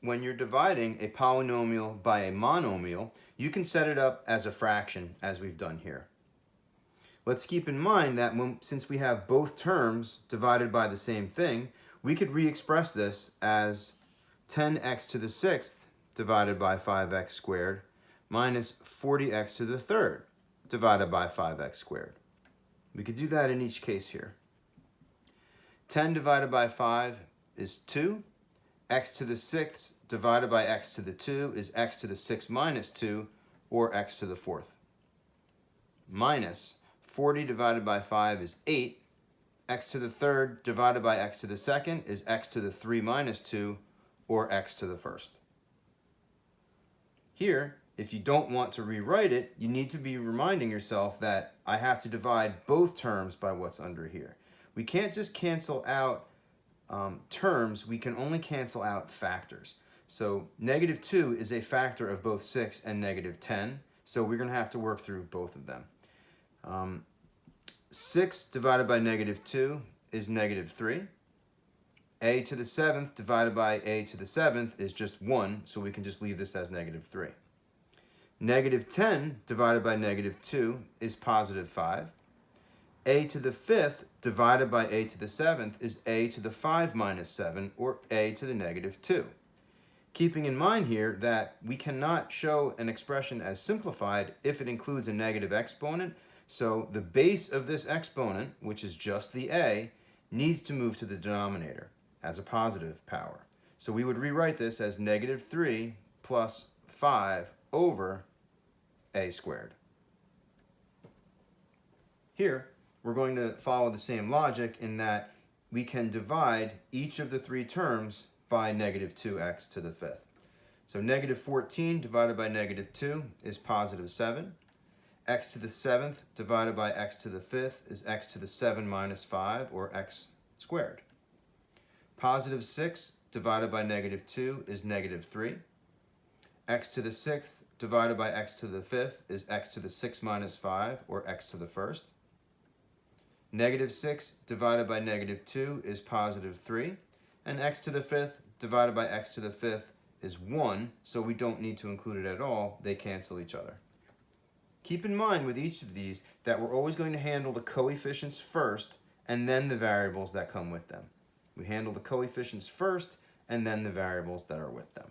when you're dividing a polynomial by a monomial, you can set it up as a fraction, as we've done here. Let's keep in mind that since we have both terms divided by the same thing, we could re-express this as 10x to the 6th divided by 5x squared minus 40x to the 3rd divided by 5x squared. We could do that in each case here. 10 divided by 5 is 2. X to the 6th divided by x to the 2 is x to the 6 minus 2, or x to the 4th. Minus 40 divided by 5 is 8. X to the 3rd divided by x to the 2nd is x to the 3 minus 2, or x to the 1st. Here, if you don't want to rewrite it, you need to be reminding yourself that I have to divide both terms by what's under here. We can't just cancel out terms, we can only cancel out factors. So negative 2 is a factor of both 6 and negative 10, so we're going to have to work through both of them. 6 divided by negative 2 is negative 3. A to the 7th divided by a to the 7th is just 1, so we can just leave this as negative 3. Negative 10 divided by negative 2 is positive 5. A to the 5th divided by a to the 7th is a to the 5 minus 7, or a to the negative 2. Keeping in mind here that we cannot show an expression as simplified if it includes a negative exponent, so the base of this exponent, which is just the a, needs to move to the denominator as a positive power. So we would rewrite this as negative 3 plus 5 over a squared. Here, we're going to follow the same logic in that we can divide each of the three terms by negative 2x to the 5th. So negative 14 divided by negative 2 is positive 7. X to the 7th divided by x to the 5th is x to the 7 minus 5, or x squared. Positive 6 divided by negative 2 is negative 3. X to the 6th divided by x to the 5th is x to the 6 minus 5, or x to the 1st. Negative 6 divided by negative 2 is positive 3. And x to the 5th divided by x to the 5th is 1, so we don't need to include it at all. They cancel each other. Keep in mind with each of these that we're always going to handle the coefficients first and then the variables that come with them. We handle the coefficients first and then the variables that are with them.